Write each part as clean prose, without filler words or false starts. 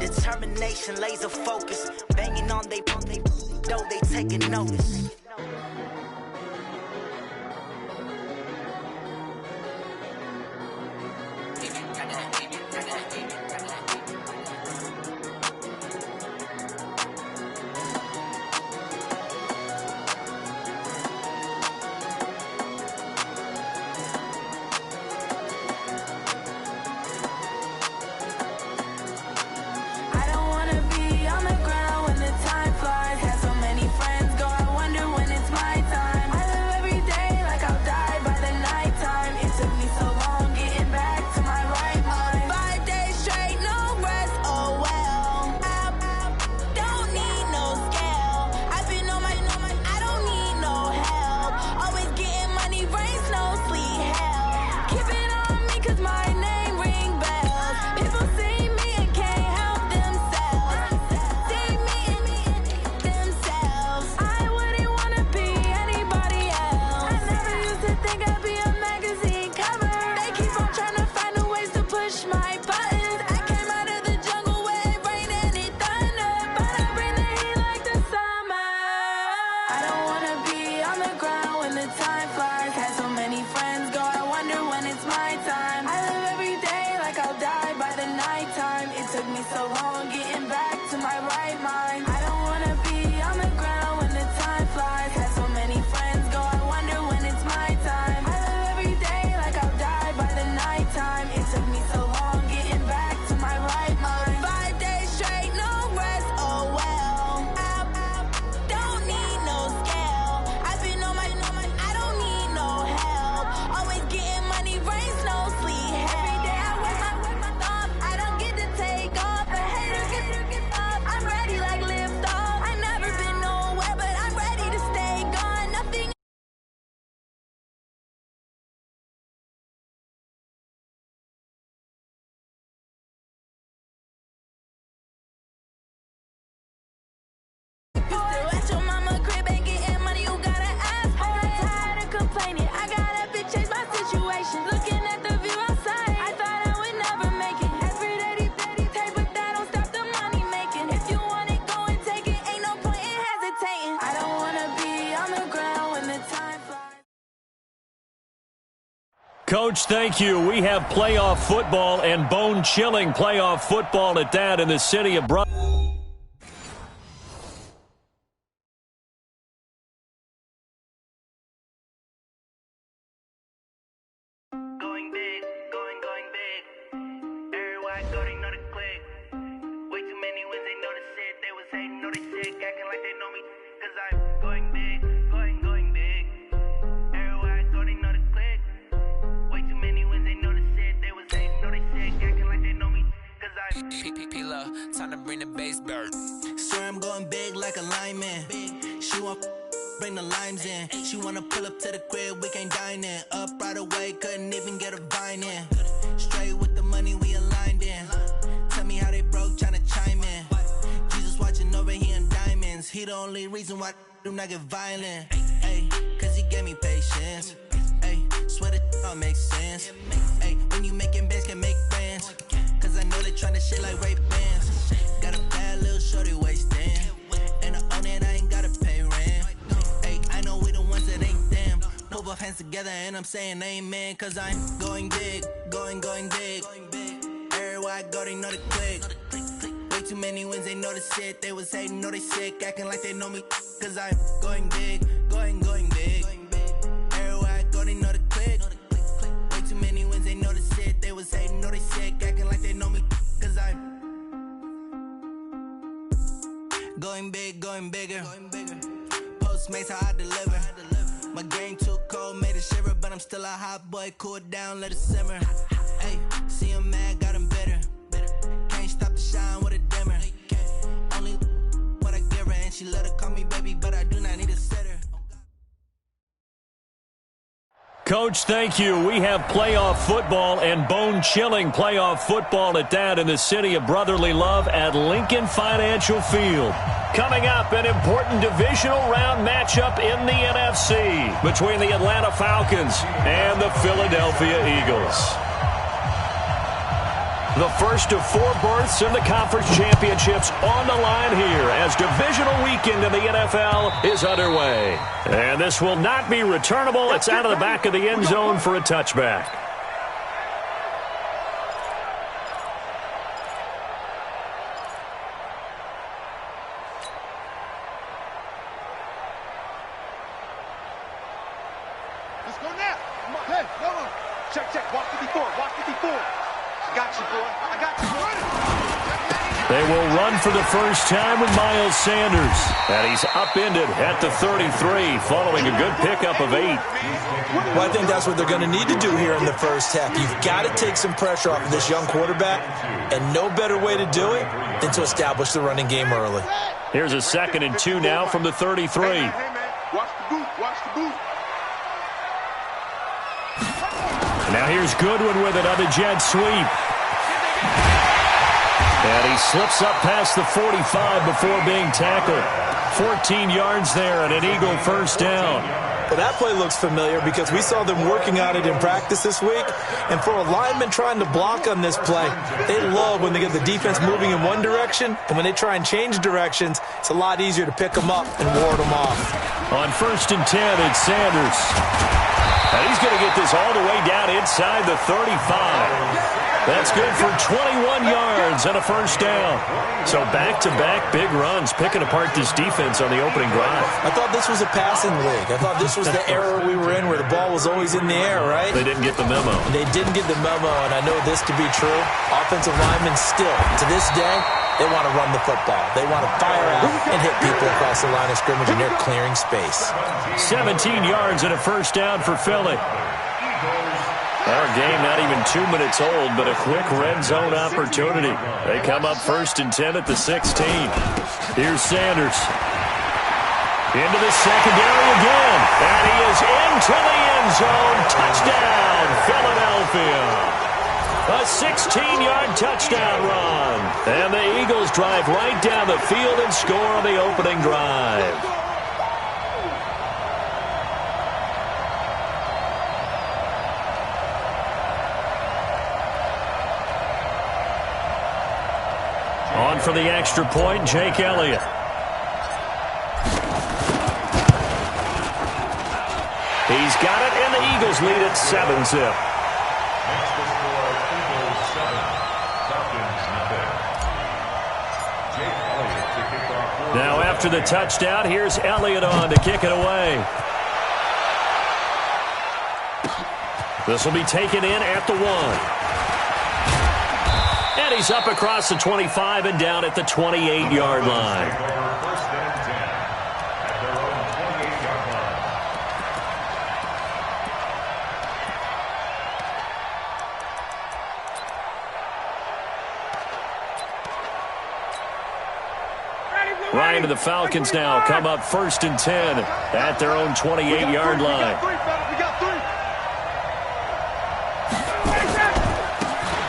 Determination, laser focus, banging on they though they taking notice. Coach, thank you. We have playoff football and bone-chilling playoff football at that in the city of Brooklyn. Going big, going big. Everywhere I go, they know the click. Way too many wins, they know the shit. They was hating, know they sick, acting like they know me. Cause I'm going big, going big. Everywhere I go, they know the click. Way too many wins, they know the shit. They was hating, know they sick, acting like they know me. Cause I'm P-P-P-Love, time to bring the bass bird. Swear I'm going big like a lineman. She want bring the limes in. She wanna pull up to the crib, we can't dine in. Up right away, couldn't even get a vine in. Straight with the money, we aligned in. Tell me how they broke, tryna chime in. Jesus watching over here in diamonds. He the only reason why I do not get violent. Ay, cause he gave me patience. Ay, swear that all makes sense. Ay, when you making bands, can make friends. Cause I know they tryna shit like Ray Bans. Got a bad little shorty wasting. And I own it, I ain't gotta pay rent. Ay, I know we the ones that ain't them. Put both hands together and I'm saying amen. Cause I'm going big, going big. Everywhere I go, they know the click. Way too many wins, they know the shit. They was hating, know they sick, acting like they know me. Cause I'm going big, going big. Everywhere I go, they know the click. Way too many wins, they know the shit. They was hating, know they sick, acting like they know me. Cause I'm going big, going bigger. Postmates, how I deliver. My game too cold, made it shiver. But I'm still a hot boy, cool it down, let it simmer. Hey, see him mad, got him bitter. Can't stop the shine with a dimmer. Only what I give her, and she let her call me baby, but I do not need a sitter. Coach, thank you. We have playoff football and bone-chilling playoff football at that in the city of brotherly love at Lincoln Financial Field. Coming up, an important divisional round matchup in the NFC between the Atlanta Falcons and the Philadelphia Eagles. The first of 4 berths in the conference championships on the line here as divisional weekend in the NFL is underway. And this will not be returnable. It's out of the back of the end zone for a touchback. Let's go now. Come on. Hey, come on. Check. Walk 54. I got you, boy. I got you. They will run for the first time with Miles Sanders. And he's upended at the 33 following a good pickup of 8. Well, I think that's what they're going to need to do here in the first half. You've got to take some pressure off of this young quarterback, and no better way to do it than to establish the running game early. Here's a 2nd and 2 now from the 33. Hey, man. Watch the boot. Now here's Goodwin with it on the jet sweep. And he slips up past the 45 before being tackled. 14 yards there and an Eagle first down. Well, that play looks familiar because we saw them working on it in practice this week. And for a lineman trying to block on this play, they love when they get the defense moving in one direction. And when they try and change directions, it's a lot easier to pick them up and ward them off. On 1st and 10, it's Sanders. And he's going to get this all the way down inside the 35. That's good for 21 yards and a first down. So back-to-back big runs, picking apart this defense on the opening drive. I thought this was a passing league. I thought this was the era we were in where the ball was always in the air, right? They didn't get the memo. They didn't get the memo, and I know this to be true. Offensive linemen still, to this day, they want to run the football. They want to fire out and hit people across the line of scrimmage, and they're clearing space. 17 yards and a first down for Philly. Our game not even 2 minutes old, but a quick red zone opportunity. They come up 1st and 10 at the 16. Here's Sanders. Into the secondary again. And he is into the end zone. Touchdown, Philadelphia. A 16-yard touchdown run. And the Eagles drive right down the field and score on the opening drive. On for the extra point, Jake Elliott. He's got it, and the Eagles lead at 7-zip. Now after the touchdown, here's Elliott on to kick it away. This will be taken in at the 1. And he's up across the 25 and down at the 28-yard line. Ryan to the Falcons now come up 1st and 10 at their own 28-yard line.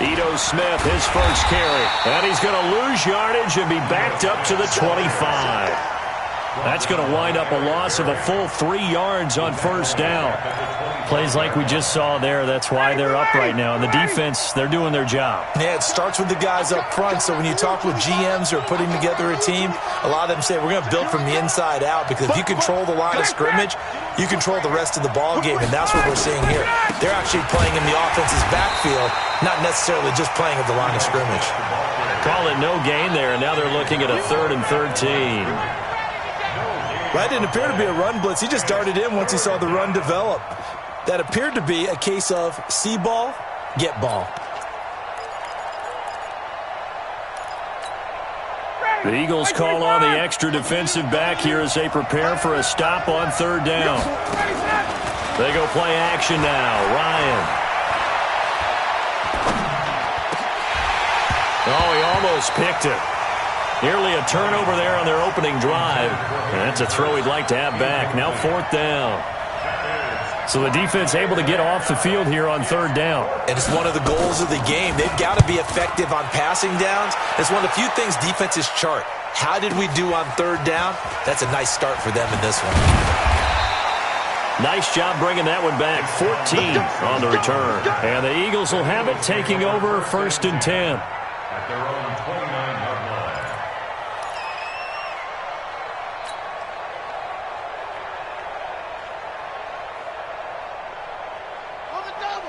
Ito Smith, his first carry. And he's going to lose yardage and be backed up to the 25. That's going to wind up a loss of a full 3 yards on first down. Plays like we just saw there, that's why they're up right now. And the defense, they're doing their job. Yeah, it starts with the guys up front. So when you talk with GMs who are putting together a team, a lot of them say we're going to build from the inside out, because if you control the line of scrimmage, you control the rest of the ball game, and that's what we're seeing here. They're actually playing in the offense's backfield, not necessarily just playing at the line of scrimmage. Call it no gain there, and now they're looking at a 3rd and 13. That didn't appear to be a run blitz. He just darted in once he saw the run develop. That appeared to be a case of see ball, get ball. The Eagles call on the extra defensive back here as they prepare for a stop on 3rd down. They go play action now. Ryan. Oh, he almost picked it. Nearly a turnover there on their opening drive. And that's a throw he'd like to have back. Now 4th down. So the defense able to get off the field here on 3rd down. And it's one of the goals of the game. They've got to be effective on passing downs. It's one of the few things defenses chart. How did we do on 3rd down? That's a nice start for them in this one. Nice job bringing that one back. 14 on the return. And the Eagles will have it, taking over 1st and 10. At their own 29-yard line.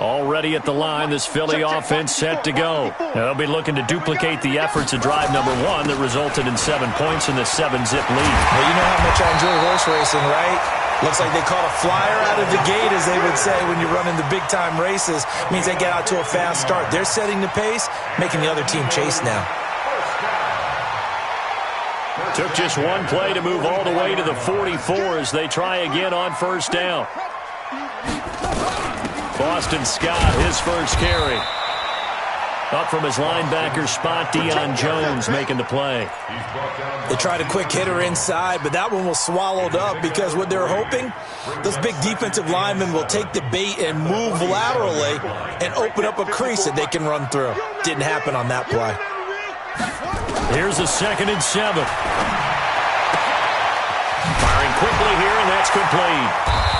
Already at the line, this Philly offense set to go. Now, they'll be looking to duplicate the efforts of drive number 1 that resulted in 7 points in the 7-zip lead. Well, you know how much I enjoy horse racing, right? Looks like they caught a flyer out of the gate, as they would say when you're running the big-time races. Means they get out to a fast start. They're setting the pace, making the other team chase now. Took just one play to move all the way to the 44 as they try again on 1st down. Boston Scott, his first carry. Up from his linebacker spot, Deion Jones making the play. They tried a quick hitter inside, but that one was swallowed up because what they're hoping, those big defensive linemen will take the bait and move laterally and open up a crease that they can run through. Didn't happen on that play. Here's a 2nd and 7. Firing quickly here, and that's complete.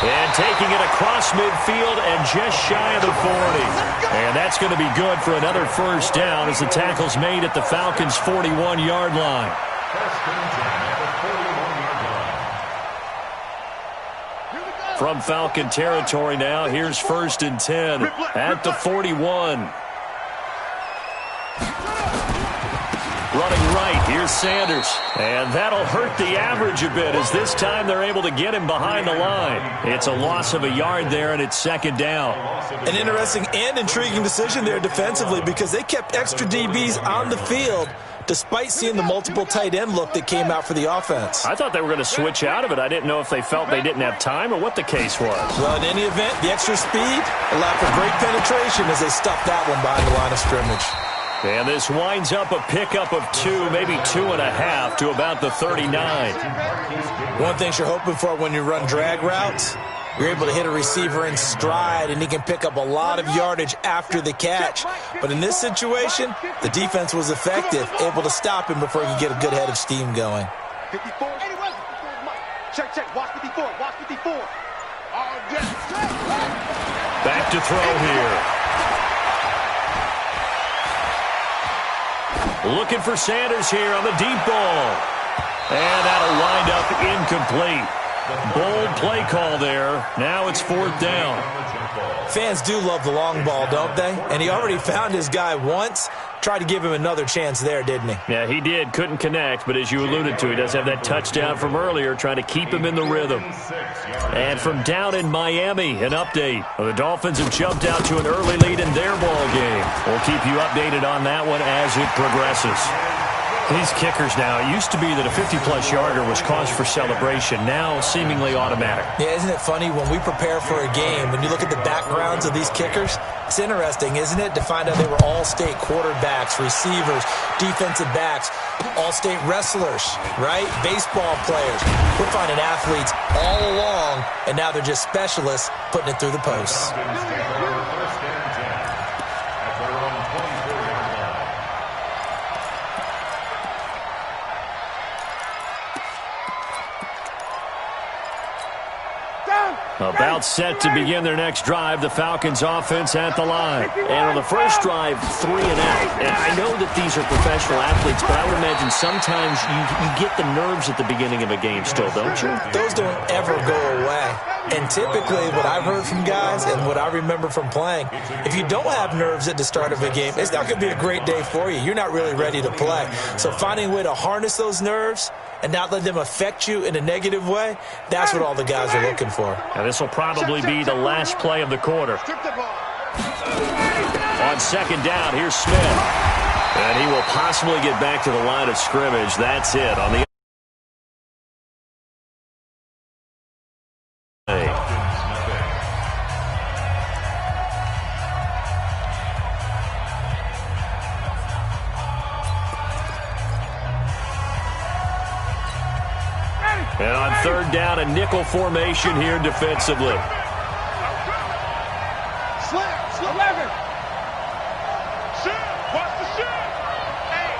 And taking it across midfield and just shy of the 40. And that's going to be good for another 1st down as the tackle's made at the Falcons' 41-yard line. From Falcon territory now, here's 1st and 10 at the 41. Running right, here's Sanders. And that'll hurt the average a bit as this time they're able to get him behind the line. It's a loss of a yard there, and it's 2nd down. An interesting and intriguing decision there defensively because they kept extra DBs on the field despite seeing the multiple tight end look that came out for the offense. I thought they were going to switch out of it. I didn't know if they felt they didn't have time or what the case was. Well, in any event, the extra speed allowed for great penetration as they stuffed that one behind the line of scrimmage. And this winds up a pickup of 2, maybe 2.5 to about the 39. One thing you're hoping for when you run drag routes, you're able to hit a receiver in stride, and he can pick up a lot of yardage after the catch. But in this situation, the defense was effective, able to stop him before he could get a good head of steam going. 54. Check. Watch 54. Watch 54. Back to throw here. Looking for Sanders here on the deep ball. And that'll wind up incomplete. Bold play call there. Now it's 4th down. Fans do love the long ball, don't they? And he already found his guy once. Tried to give him another chance there, didn't he? Yeah, he did. Couldn't connect, but as you alluded to, he does have that touchdown from earlier, trying to keep him in the rhythm. And from down in Miami, an update. The Dolphins have jumped out to an early lead in their ball game. We'll keep you updated on that one as it progresses. These kickers now, it used to be that a 50-plus yarder was cause for celebration, now seemingly automatic. Yeah, isn't it funny when we prepare for a game, when you look at the backgrounds of these kickers, it's interesting, isn't it, to find out they were all-state quarterbacks, receivers, defensive backs, all-state wrestlers, right? Baseball players. We're finding athletes all along, and now they're just specialists putting it through the posts. About set to begin their next drive, the Falcons offense at the line. And on the first drive, 3 and out. And I know that these are professional athletes, but I would imagine sometimes you get the nerves at the beginning of a game still, don't you? Those don't ever go away. And typically what I've heard from guys and what I remember from playing, if you don't have nerves at the start of a game, it's not going to be a great day for you. You're not really ready to play. So finding a way to harness those nerves and not let them affect you in a negative way, that's what all the guys are looking for. And this will probably be the last play of the quarter. On 2nd down, here's Smith. And he will possibly get back to the line of scrimmage. That's it on the And on 3rd down, a nickel formation here defensively. Slip, 11. Shoot, watch the shoot. Hey,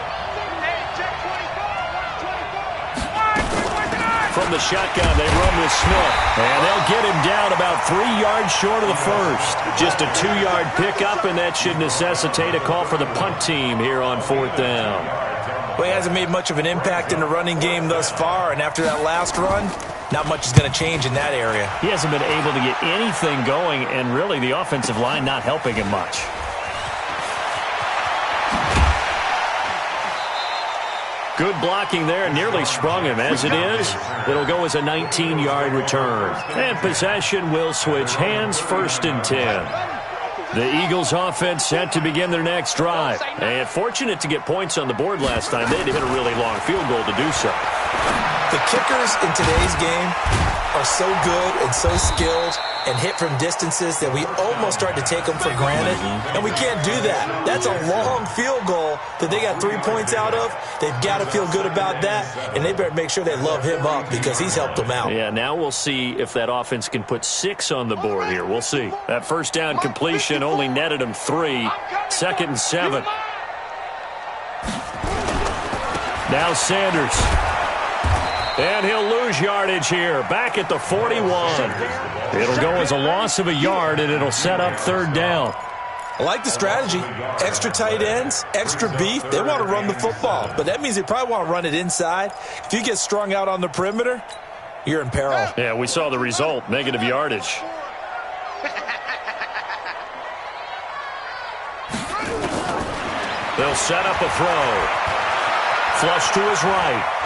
check 24, watch 24. From the shotgun, they run with Smith. And they'll get him down about 3 yards short of the first. Just a 2-yard pickup, and that should necessitate a call for the punt team here on 4th down. Well, he hasn't made much of an impact in the running game thus far, and after that last run, not much is going to change in that area. He hasn't been able to get anything going, and really the offensive line not helping him much. Good blocking there, nearly sprung him. As it is, it'll go as a 19-yard return. And possession will switch hands, 1st and 10. The Eagles offense set to begin their next drive. And fortunate to get points on the board last time. They had to hit a really long field goal to do so. The kickers in today's game are so good and so skilled and hit from distances that we almost start to take them for granted, and we can't do that. That's a long field goal that they got 3 points out of. They've got to feel good about that, and they better make sure they love him up because he's helped them out. Yeah, now we'll see if that offense can put 6 on the board here. We'll see. That first down completion only netted him 3. 2nd and 7. Now Sanders. And he'll lose yardage here. Back at the 41. It'll go as a loss of a yard, and it'll set up 3rd down. I like the strategy. Extra tight ends, extra beef. They want to run the football, but that means they probably want to run it inside. If you get strung out on the perimeter, you're in peril. Yeah, we saw the result, negative yardage. They'll set up a throw. Flush to his right.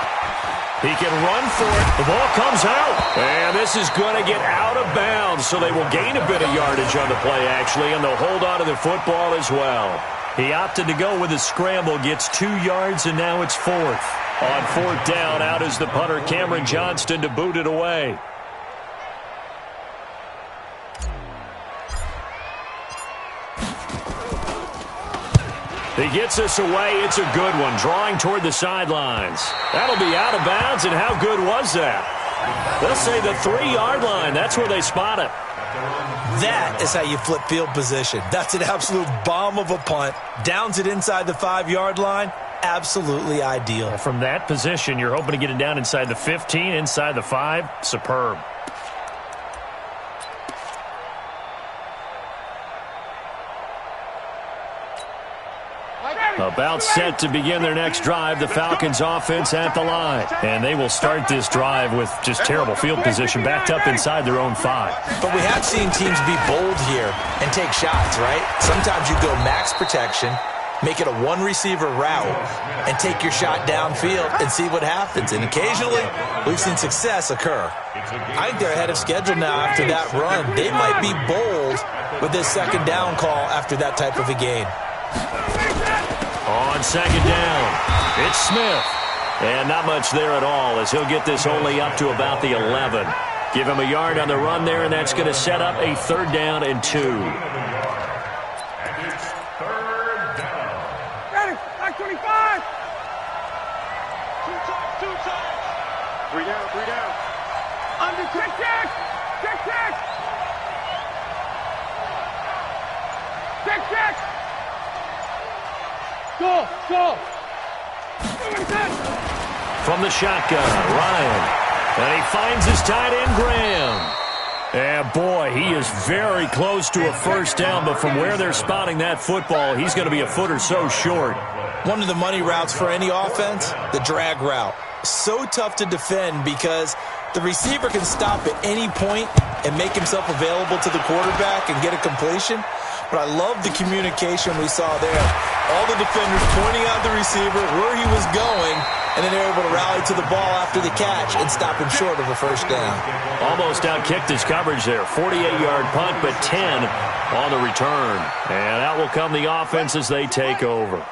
He can run for it. The ball comes out. And this is going to get out of bounds, so they will gain a bit of yardage on the play, actually, and they'll hold on to the football as well. He opted to go with a scramble, gets 2 yards, and now it's 4th. On 4th down, out is the punter, Cameron Johnston, to boot it away. He gets us away. It's a good one. Drawing toward the sidelines. That'll be out of bounds, and how good was that? They'll say the 3-yard line. That's where they spot it. That is how you flip field position. That's an absolute bomb of a punt. Downs it inside the 5-yard line. Absolutely ideal. From that position, you're hoping to get it down inside the 15, inside the 5. Superb. About set to begin their next drive, the Falcons offense at the line. And they will start this drive with just terrible field position, backed up inside their own 5. But we have seen teams be bold here and take shots, right? Sometimes you go max protection, make it a 1-receiver route, and take your shot downfield and see what happens. And occasionally, we've seen success occur. I think they're ahead of schedule now after that run. They might be bold with this 2nd down call after that type of a game. On 2nd down, it's Smith. And not much there at all, as he'll get this only up to about the 11. Give him a yard on the run there, and that's going to set up a 3rd down and 2. And it's 3rd down. Ready, back 25. 2 times. 3 down. Under check. Check. Go. From the shotgun, Ryan. And he finds his tight end, Graham. And boy, he is very close to a 1st down, but from where they're spotting that football, he's going to be a foot or so short. One of the money routes for any offense, the drag route. So tough to defend because the receiver can stop at any point and make himself available to the quarterback and get a completion. But I love the communication we saw there. All the defenders pointing out the receiver, where he was going, and then they're able to rally to the ball after the catch and stop him short of a 1st down. Almost outkicked his coverage there. 48-yard punt, but 10 on the return. And out will come the offense as they take over.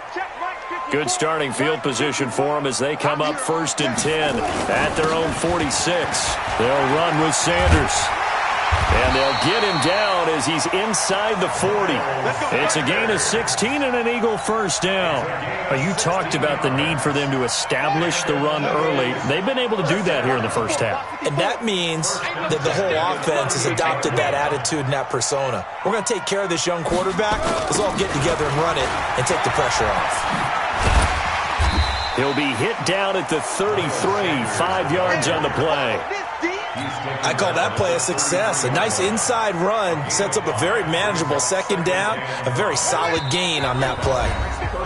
Good starting field position for them as they come up 1st and 10 at their own 46. They'll run with Sanders. And they'll get him down as he's inside the 40. It's a gain of 16 and an Eagle 1st down. You talked about the need for them to establish the run early. They've been able to do that here in the 1st half. And that means that the whole offense has adopted that attitude and that persona. We're going to take care of this young quarterback. Let's all get together and run it and take the pressure off. He'll be hit down at the 33, 5 yards on the play. I call that play a success. A nice inside run sets up a very manageable second down, a very solid gain on that play.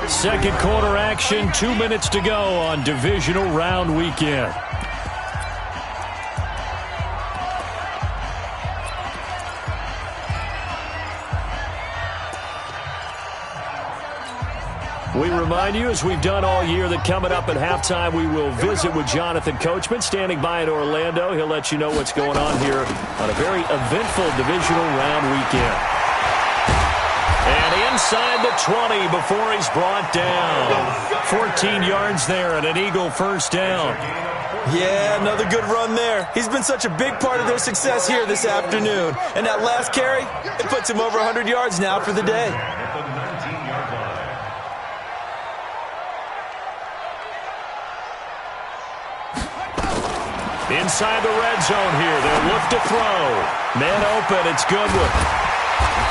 Second quarter action, 2 minutes to go on divisional round weekend. We remind you, as we've done all year, that coming up at halftime, we will visit with Jonathan Coachman, standing by in Orlando. He'll let you know what's going on here on a very eventful divisional round weekend. And inside the 20 before he's brought down. 14 yards there and an Eagle first down. Yeah, another good run there. He's been such a big part of their success here this afternoon. And that last carry, it puts him over 100 yards now for the day. Inside the red zone here. They'll look to throw. Man open. It's Goodwin.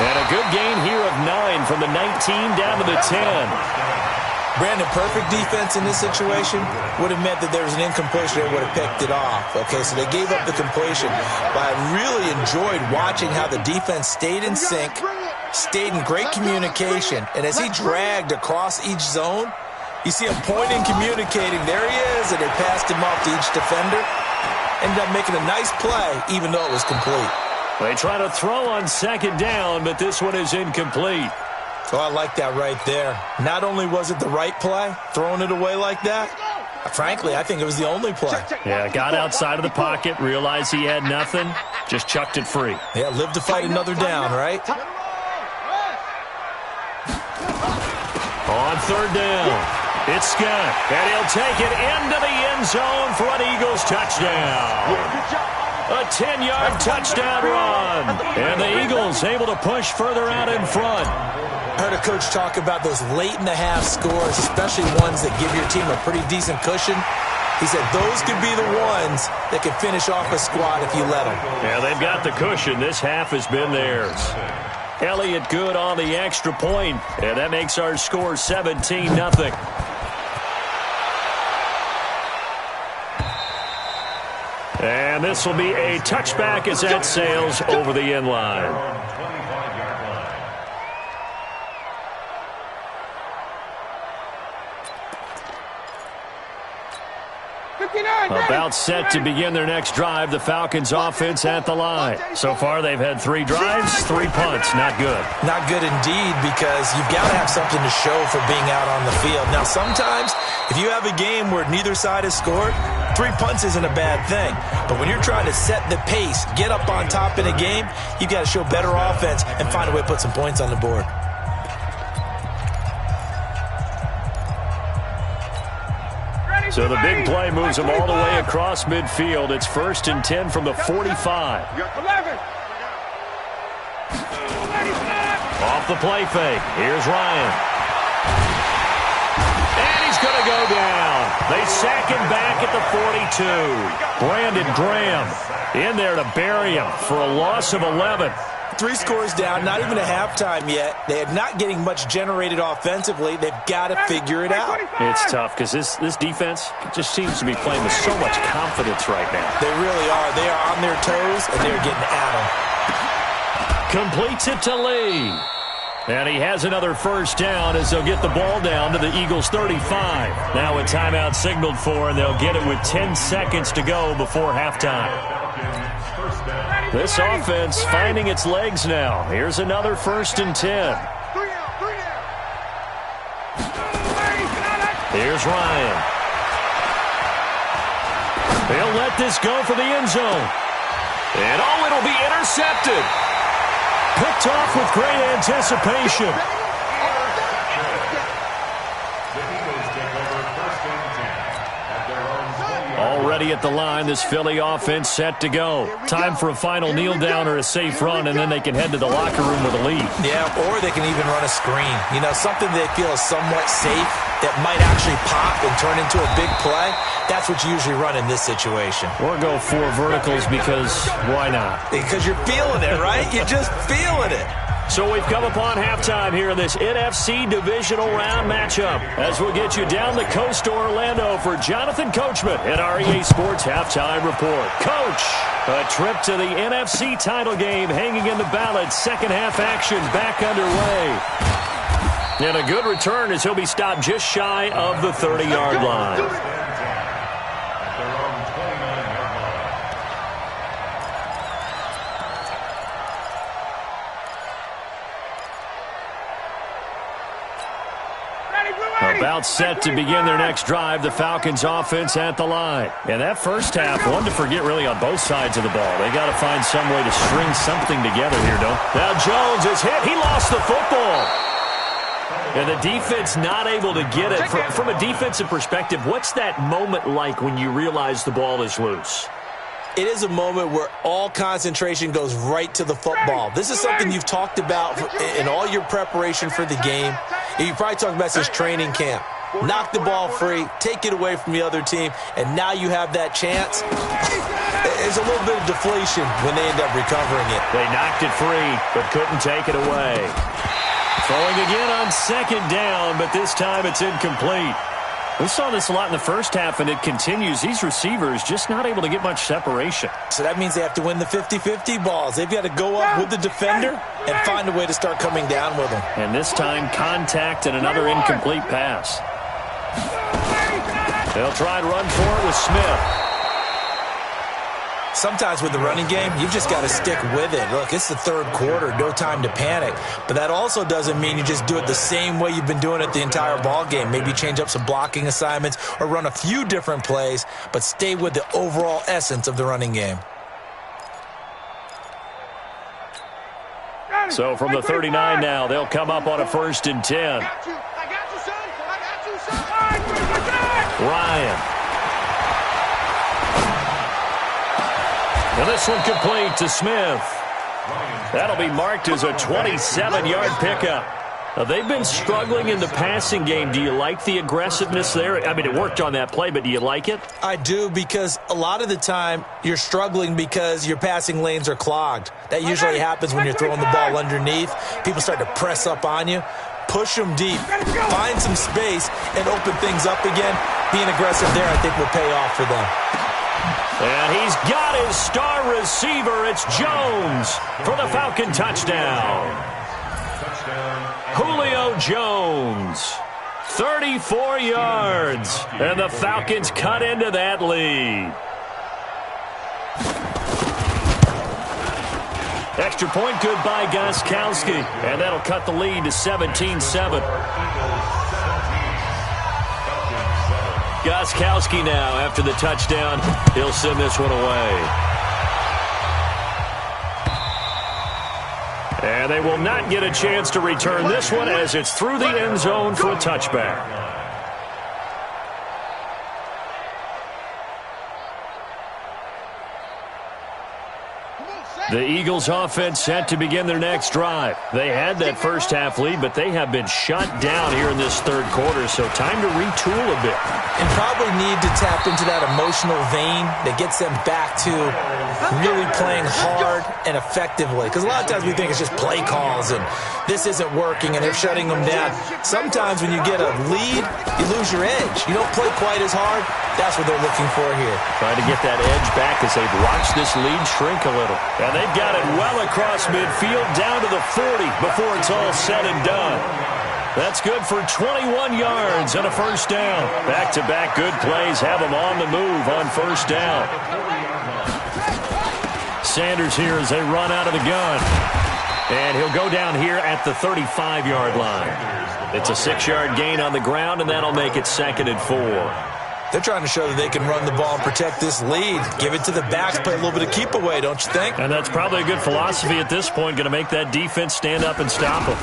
And a good gain here of 9 from the 19 down to the 10. Brandon, perfect defense in this situation would have meant that there was an incompletion. They would have picked it off. Okay, so they gave up the completion. But I really enjoyed watching how the defense stayed in sync, stayed in great communication. And as he dragged across each zone, you see him pointing, communicating. There he is, and they passed him off to each defender. Ended up making a nice play, even though it was complete. They try to throw on second down, but this one is incomplete. So I like that right there. Not only was it the right play, throwing it away like that, frankly, I think it was the only play. Yeah, got outside of the pocket, realized he had nothing, just chucked it free. Yeah, live to fight another down, right? On third down. It's Scott, and he'll take it into the end zone for an Eagles touchdown. A 10-yard touchdown run, and the Eagles able to push further out in front. I heard a coach talk about those late-in-the-half scores, especially ones that give your team a pretty decent cushion. He said those could be the ones that can finish off a squad if you let them. Yeah, they've got the cushion. This half has been theirs. Elliott good on the extra point, and that makes our score 17-0. And this will be a touchback as that sails over the end line. About set to begin their next drive, the Falcons offense at the line. So far they've had 3 drives, 3 punts. Not good. Not good indeed, because you've got to have something to show for being out on the field. Now sometimes if you have a game where neither side has scored, 3 punts isn't a bad thing. But when you're trying to set the pace, get up on top in a game, you've got to show better offense and find a way to put some points on the board. So the big play moves them all the way across midfield. It's 1st and 10 from the 45. Off the play fake. Here's Ryan. And he's going to go down. They sack him back at the 42. Brandon Graham in there to bury him for a loss of 11. 3 scores down, not even a halftime yet. They are not getting much generated offensively. They've got to figure it out. It's tough because this defense just seems to be playing with so much confidence right now. They really are. They are on their toes, and they're getting at them. Completes it to Lee. And he has another first down as they'll get the ball down to the Eagles' 35. Now a timeout signaled for, and they'll get it with 10 seconds to go before halftime. This offense finding its legs now. Here's another 1st and 10. Here's Ryan. They'll let this go for the end zone. And it'll be intercepted. Picked off with great anticipation. Already at the line, this Philly offense set to go. Time for a final kneel down or a safe run, and then they can head to the locker room with a lead. Yeah, or they can even run a screen. You know, something they feel is somewhat safe that might actually pop and turn into a big play. That's what you usually run in this situation. Or go 4 verticals because why not? Because you're feeling it, right? You're just feeling it. So we've come upon halftime here in this NFC Divisional Round matchup. As we'll get you down the coast to Orlando for Jonathan Coachman at our EA Sports Halftime Report. Coach, a trip to the NFC title game hanging in the balance. Second half action back underway. And a good return as he'll be stopped just shy of the 30-yard line. About set to begin their next drive, the Falcons offense at the line. And that first half, one to forget really on both sides of the ball. They got to find some way to string something together here, don't they? Now Jones is hit. He lost the football. And the defense not able to get it. From a defensive perspective, what's that moment like when you realize the ball is loose? It is a moment where all concentration goes right to the football. This is something you've talked about in all your preparation for the game. You probably talked about since training camp. Knock the ball free, take it away from the other team, and now you have that chance. There's a little bit of deflation when they end up recovering it. They knocked it free, but couldn't take it away. Throwing again on second down, but this time it's incomplete. We saw this a lot in the first half, and it continues. These receivers just not able to get much separation. So that means they have to win the 50-50 balls. They've got to go up with the defender and find a way to start coming down with them. And this time, contact and another incomplete pass. They'll try and run for it with Smith. Sometimes with the running game, you've just got to stick with it. Look, it's the third quarter, no time to panic. But that also doesn't mean you just do it the same way you've been doing it the entire ball game. Maybe change up some blocking assignments or run a few different plays, but stay with the overall essence of the running game. So from the 39 now, they'll come up on a 1st and 10. Ryan. And this one complete to Smith. That'll be marked as a 27-yard pickup. Now, they've been struggling in the passing game. Do you like the aggressiveness there? I mean, it worked on that play, but do you like it? I do, because a lot of the time you're struggling because your passing lanes are clogged. That usually happens when you're throwing the ball underneath. People start to press up on you. Push them deep. Find some space and open things up again. Being aggressive there, I think, will pay off for them. And he's got his star receiver. It's Jones for the Falcon touchdown. Julio Jones, 34 yards. And the Falcons cut into that lead. Extra point good by Gostkowski. And that'll cut the lead to 17-7. Gostkowski now, after the touchdown, he'll send this one away. And they will not get a chance to return this one as it's through the end zone for a touchback. The Eagles offense set to begin their next drive. They had that first half lead, but they have been shut down here in this third quarter, so time to retool a bit. And probably need to tap into that emotional vein that gets them back to really playing hard and effectively. Because a lot of times we think it's just play calls and this isn't working and they're shutting them down. Sometimes when you get a lead, you lose your edge. You don't play quite as hard. That's what they're looking for here. Trying to get that edge back as they've watched this lead shrink a little. And they've got it well across midfield down to the 40 before it's all said and done. That's good for 21 yards and a first down. Back-to-back good plays have them on the move on first down. Sanders here as they run out of the gun. And he'll go down here at the 35-yard line. It's a 6-yard gain on the ground, and that'll make it 2nd and 4. They're trying to show that they can run the ball and protect this lead. Give it to the backs, play a little bit of keep away, don't you think? And that's probably a good philosophy at this point, going to make that defense stand up and stop them.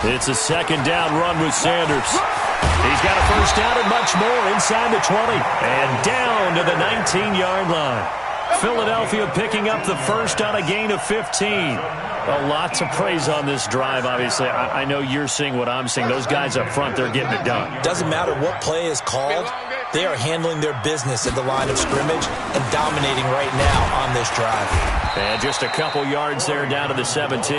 It's a 2nd down run with Sanders. He's got a first down and much more inside the 20 and down to the 19-yard line. Philadelphia picking up the first on a gain of 15. A lot to praise on this drive, obviously. I know you're seeing what I'm seeing. Those guys up front, they're getting it done. Doesn't matter what play is called. They are handling their business at the line of scrimmage and dominating right now on this drive. And just a couple yards there down to the 17.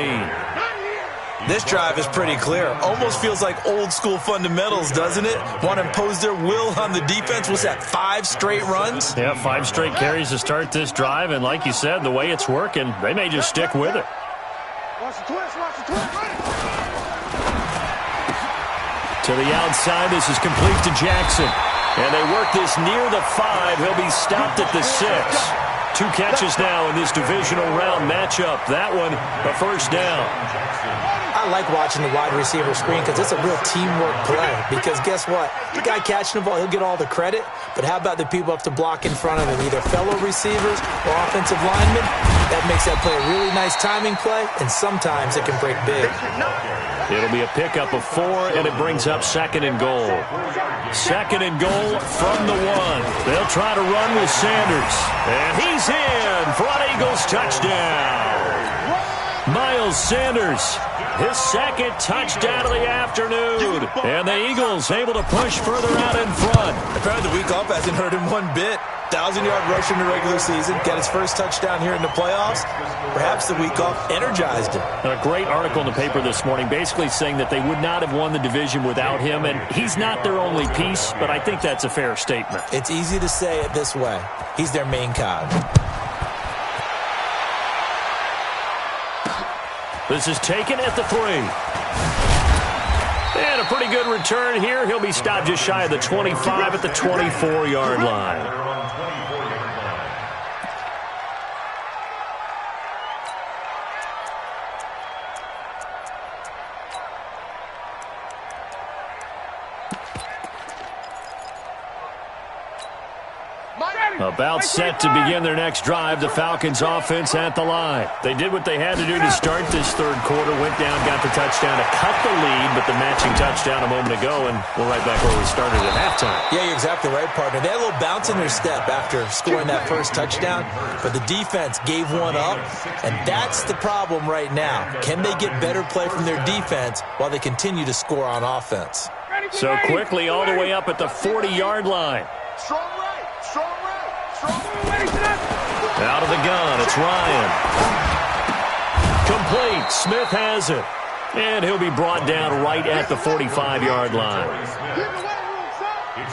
This drive is pretty clear. Almost feels like old school fundamentals, doesn't it? Want to impose their will on the defense. Was that 5 straight runs? Yeah, 5 straight carries to start this drive. And like you said, the way it's working, they may just stick with it. Watch the twist, watch the twist. To the outside, this is complete to Jackson. And they work this near the 5. He'll be stopped at the 6. 2 catches now in this divisional round matchup. That one, a first down. I like watching the wide receiver screen because it's a real teamwork play. Because guess what? The guy catching the ball, he'll get all the credit. But how about the people up to block in front of him, either fellow receivers or offensive linemen? That makes that play a really nice timing play, and sometimes it can break big. It'll be a pickup of 4, and it brings up 2nd and goal. 2nd and goal from the 1. They'll try to run with Sanders. And he's in for an Eagles touchdown. Miles Sanders, his 2nd touchdown of the afternoon. And the Eagles able to push further out in front. Apparently the week off hasn't hurt him one bit. 1,000-yard rush in the regular season. Got his first touchdown here in the playoffs. Perhaps the week off energized him. A great article in the paper this morning basically saying that they would not have won the division without him. And he's not their only piece, but I think that's a fair statement. It's easy to say it this way. He's their main cog. This is taken at the 3. And a pretty good return here. He'll be stopped just shy of the 25 at the 24-yard line. About set to begin their next drive, the Falcons offense at the line. They did what they had to do to start this third quarter, went down, got the touchdown to cut the lead, but the matching touchdown a moment ago, and we're right back where we started at halftime. Yeah, you're exactly right, partner. They had a little bounce in their step after scoring that first touchdown, but the defense gave one up, and that's the problem right now. Can they get better play from their defense while they continue to score on offense? So quickly all the way up at the 40-yard line. Strong right, strong right. Out of the gun, it's Ryan. Complete. Smith has it. And he'll be brought down right at the 45-yard line.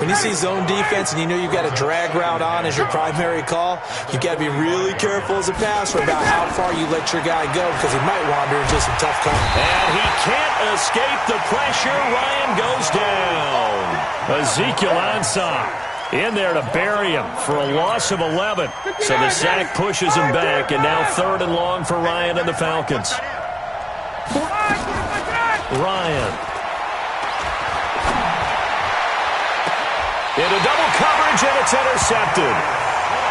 When you see zone defense and you know you've got a drag route on as your primary call, you've got to be really careful as a passer about how far you let your guy go because he might wander into some tough coverage. And he can't escape the pressure. Ryan goes down. Ezekiel Ansah in there to bury him for a loss of 11. So the sack pushes him back, and now 3rd and long for Ryan and the Falcons. Ryan. Into double coverage, and it's intercepted.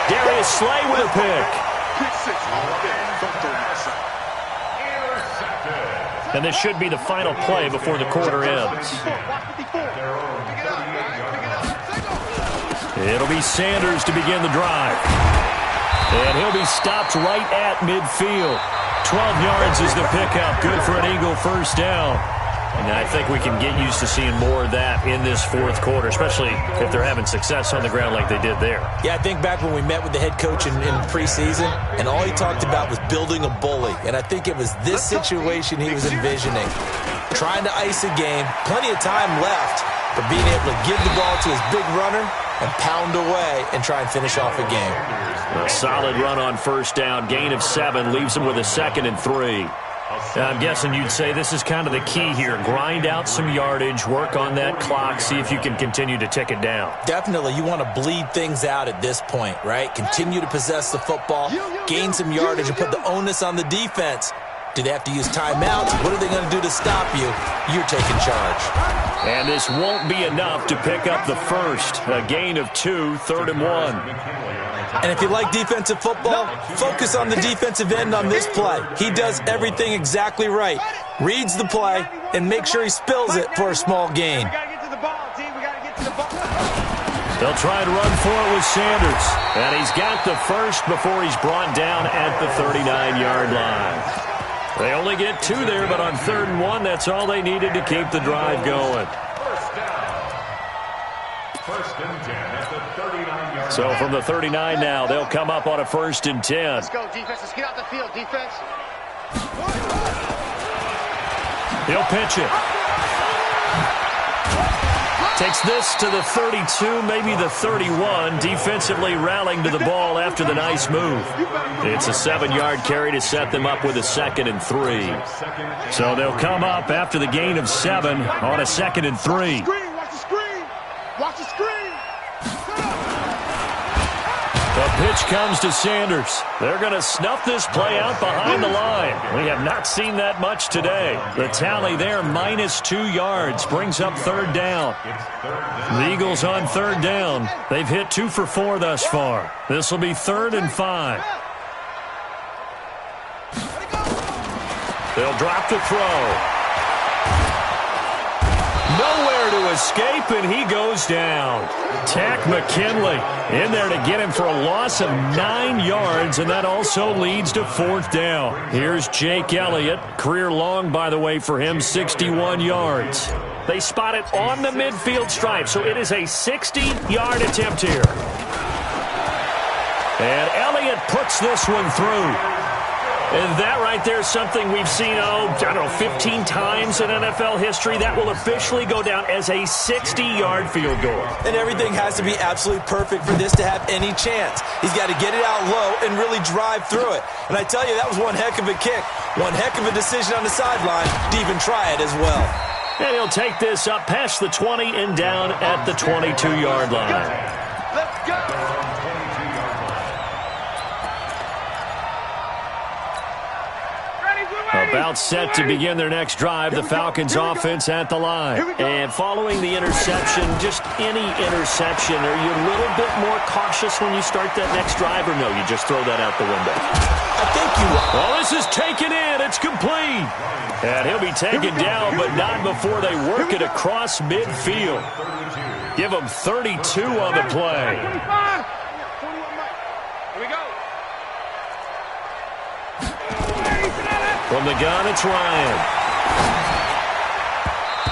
Darius Slay with a pick. And this should be the final play before the quarter ends. It'll be Sanders to begin the drive. And he'll be stopped right at midfield. 12 yards is the pickup. Good for an Eagle first down. And I think we can get used to seeing more of that in this fourth quarter, especially if they're having success on the ground like they did there. Yeah, I think back when we met with the head coach in preseason, and all he talked about was building a bully. And I think it was this situation he was envisioning. Trying to ice a game, plenty of time left, but being able to give the ball to his big runner and pound away and try and finish off a game. A solid run on first down. Gain of 7 leaves him with a 2nd and 3. I'm guessing you'd say this is kind of the key here. Grind out some yardage, work on that clock, see if you can continue to tick it down. Definitely. You want to bleed things out at this point, right? Continue to possess the football, gain some yardage, and put the onus on the defense. Do they have to use timeouts? What are they going to do to stop you? You're taking charge. And this won't be enough to pick up the first. A gain of 2, 3rd and 1. And if you like defensive football, focus on the defensive end on this play. He does everything exactly right. Reads the play and make sure he spills it for a small gain. They'll try and run for it with Sanders. And he's got the first before he's brought down at the 39-yard line. They only get 2 there, but on 3rd and 1, that's all they needed to keep the drive going. First and 10 at the 39-yard. So from the 39 now, they'll come up on a 1st and 10. Let's go, defense. Let's get out the field, defense. He'll pitch it. Takes this to the 32, maybe the 31, defensively rallying to the ball after the nice move. It's a 7-yard carry to set them up with a 2nd and 3. So they'll come up after the gain of 7 on a 2nd and 3. Watch the screen! Watch the screen! The pitch comes to Sanders. They're going to snuff this play out behind the line. We have not seen that much today. The tally there, -2 yards, brings up 3rd down. The Eagles on 3rd down. They've hit 2 for 4 thus far. This will be 3rd and 5. They'll drop the throw. Nowhere to escape, and he goes down. Tack McKinley in there to get him for a loss of 9 yards, and that also leads to 4th down. Here's Jake Elliott. Career long, by the way, for him, 61 yards. They spot it on the midfield stripe, so it is a 60-yard attempt here. And Elliott puts this one through. And that right there is something we've seen, 15 times in NFL history. That will officially go down as a 60-yard field goal. And everything has to be absolutely perfect for this to have any chance. He's got to get it out low and really drive through it. And I tell you, that was one heck of a kick. One heck of a decision on the sideline to even try it as well. And he'll take this up past the 20 and down at the 22-yard line. Let's go! About set to begin their next drive, the Falcons offense at the line. And following the interception, just any interception, are you a little bit more cautious when you start that next drive, or no, you just throw that out the window? I think you are. Well, this is taken in. It's complete. And he'll be taken down, but not before they work it across midfield. Give him 32 on the play. 25. 41, Mike. Here we go. From the gun, it's Ryan.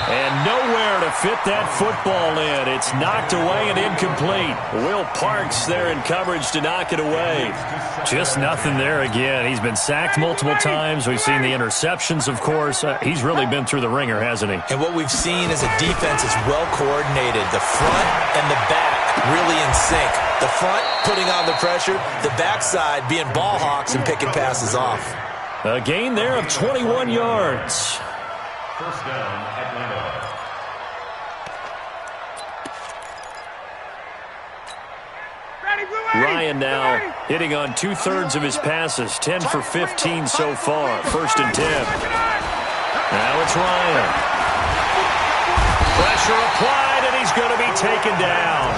And nowhere to fit that football in. It's knocked away and incomplete. Will Parks there in coverage to knock it away. Just nothing there again. He's been sacked multiple times. We've seen the interceptions, of course. He's really been through the ringer, hasn't he? And what we've seen is a defense that's well coordinated. The front and the back really in sync. The front putting on the pressure. The backside being ball hawks and picking passes off. A gain there of 21 yards. First down, Atlanta. Ryan now hitting on 2/3 of his passes, 10 for 15 so far. 1st and 10. Now it's Ryan. Pressure applied, and he's going to be taken down.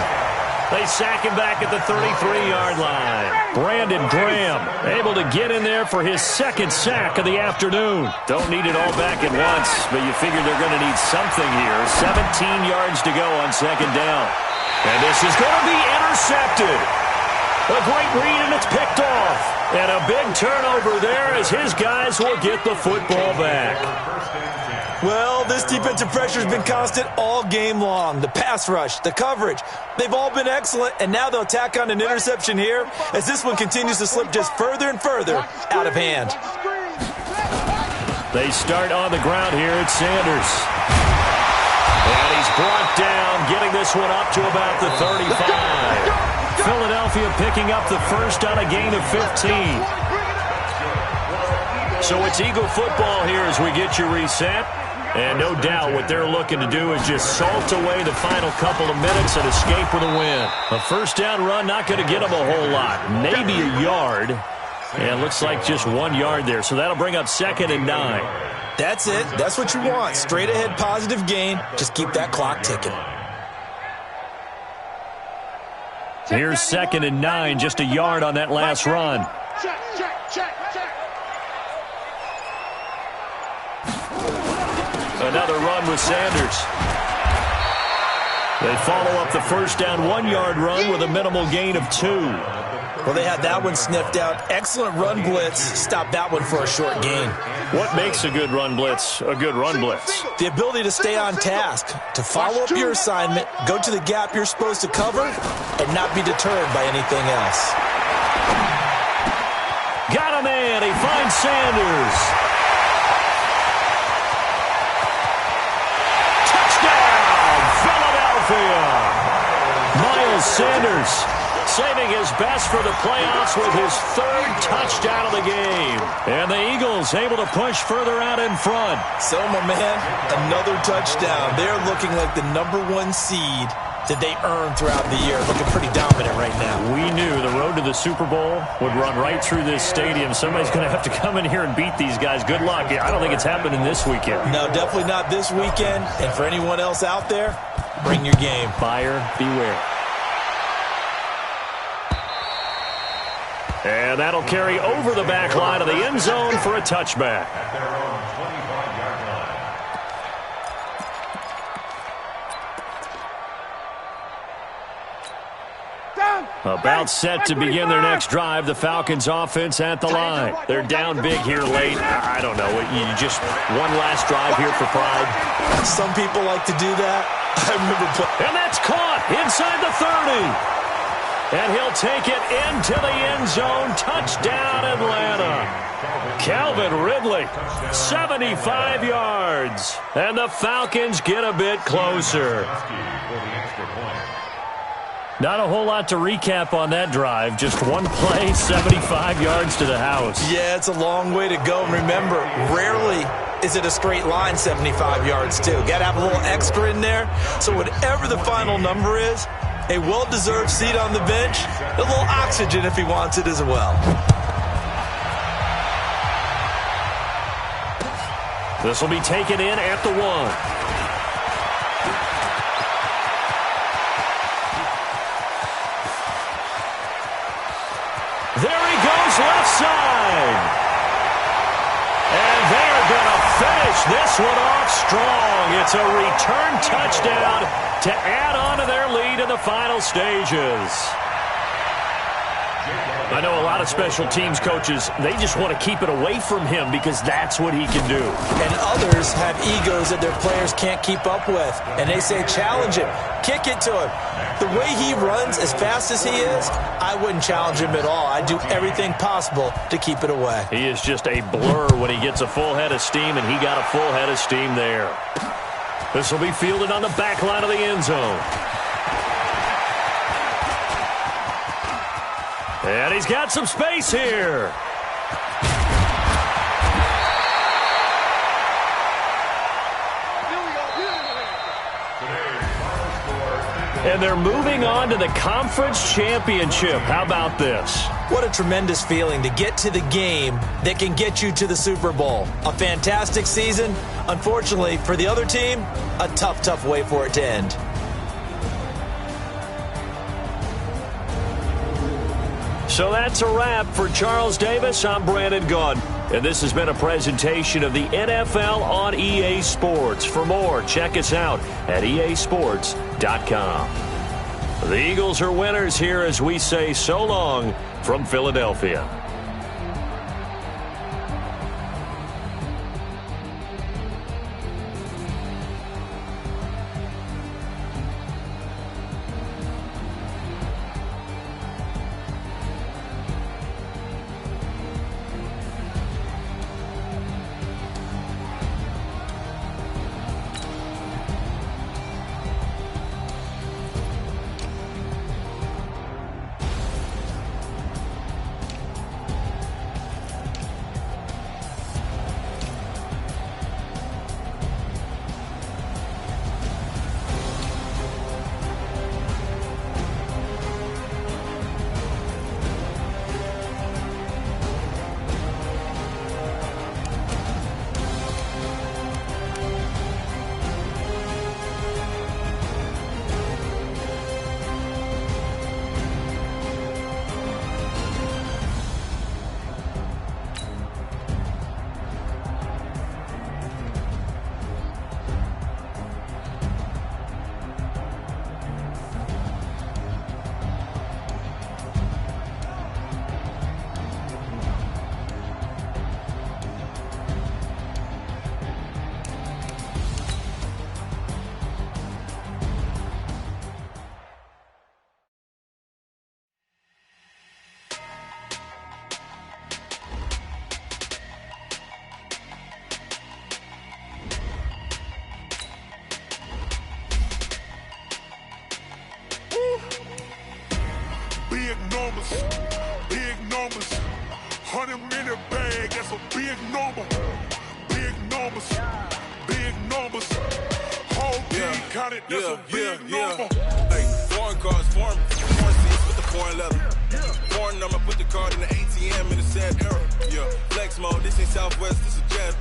They sack him back at the 33-yard line. Brandon Graham able to get in there for his 2nd sack of the afternoon. Don't need it all back at once, but you figure they're going to need something here. 17 yards to go on 2nd down. And this is going to be intercepted. A great read, and it's picked off. And a big turnover there as his guys will get the football back. Well, this defensive pressure has been constant all game long. The pass rush, the coverage, they've all been excellent, and now they'll tack on an interception here as this one continues to slip just further and further out of hand. They start on the ground here at Sanders. And he's brought down, getting this one up to about the 35. Philadelphia picking up the first on a gain of 15. So it's Eagle football here as we get you reset. And no doubt what they're looking to do is just salt away the final couple of minutes and escape with a win. A 1st down run, not going to get them a whole lot. Maybe a yard. And it looks like just 1 yard there. So that'll bring up 2nd and 9. That's it. That's what you want. Straight ahead positive gain. Just keep that clock ticking. Here's 2nd and 9, just a yard on that last run. Check, check, check, check. Another run with Sanders. They follow up the 1st down 1-yard run with a minimal gain of 2. Well, they had that one sniffed out. Excellent run blitz. Stop that one for a short gain. What makes a good run blitz a good run blitz? The ability to stay on task, to follow up your assignment, go to the gap you're supposed to cover, and not be deterred by anything else. Got a man. He finds Sanders. Miles Sanders saving his best for the playoffs with his 3rd touchdown of the game. And the Eagles able to push further out in front. So, my man, another touchdown. They're looking like the #1 seed that they earned throughout the year. Looking pretty dominant right now. We knew the road to the Super Bowl would run right through this stadium. Somebody's going to have to come in here and beat these guys. Good luck. I don't think it's happening this weekend. No, definitely not this weekend. And for anyone else out there, bring your game. Buyer beware. And that'll carry over the back line of the end zone for a touchback. At their own 25-yard line. About set to begin their next drive. The Falcons offense at the line. They're down big here late. I don't know. You just one last drive here for pride. Some people like to do that. I remember and that's caught inside the 30. And he'll take it into the end zone. Touchdown, Atlanta. Calvin Ridley, 75 yards. And the Falcons get a bit closer. Not a whole lot to recap on that drive. Just one play, 75 yards to the house. Yeah, it's a long way to go. And remember, rarely is it a straight line 75 yards, too. Got to have a little extra in there. So whatever the final number is, a well-deserved seat on the bench, a little oxygen if he wants it as well. This will be taken in at the 1. There he goes, left side. And they're going to finish this one off strong. It's a return touchdown to add on to their lead in the final stages. I know a lot of special teams coaches, they just want to keep it away from him because that's what he can do. And others have egos that their players can't keep up with. And they say, challenge him, kick it to him. The way he runs as fast as he is, I wouldn't challenge him at all. I'd do everything possible to keep it away. He is just a blur when he gets a full head of steam, and he got a full head of steam there. This will be fielded on the back line of the end zone. And he's got some space here. And they're moving on to the conference championship. How about this? What a tremendous feeling to get to the game that can get you to the Super Bowl. A fantastic season. Unfortunately, for the other team, a tough, tough way for it to end. So that's a wrap for Charles Davis. I'm Brandon Gunn. And this has been a presentation of the NFL on EA Sports. For more, check us out at easports.com. The Eagles are winners here as we say so long from Philadelphia. numbers, big numbers. 100-minute bag, that's a big number. Big numbers, big numbers. Whole team counted, that's a big number. Hey, foreign cars, foreign seats with the foreign leather. Foreign number, put the card in the ATM in a sad era. Yeah, flex mode, this ain't Southwest, this is Jet.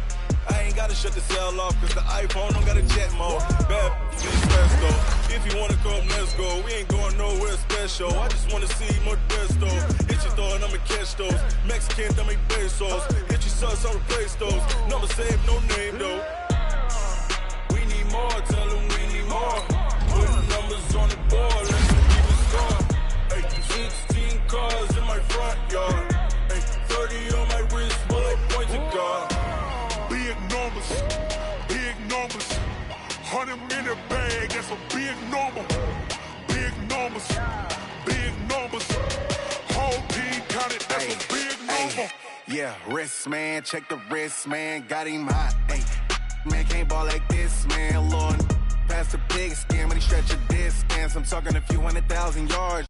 I ain't gotta shut the cell off, cause the iPhone don't got a jet mode. Bad, let's go. If you wanna come, let's go. We ain't going nowhere special. I just wanna see more Modesto. Hit your thought, I'ma catch those. Mexican, don't make pesos. Hit your sus, I'll replace those. Number save, no name though. We need more, tell them we need more. Putting numbers on the board, let's keep it score. Hey, 16 cars in my front yard. Hey, 30 on my wrist, bullet point to God. Big numbers, big numbers. 100-minute bag, that's a big number. Big numbers, big numbers. Whole team counted, that's a big number. Yeah, wrist man, check the wrist man, got him hot. Ay, man can't ball like this, man. Lord, past the pig skin when he stretch a distance. I'm talking a few 100,000 yards.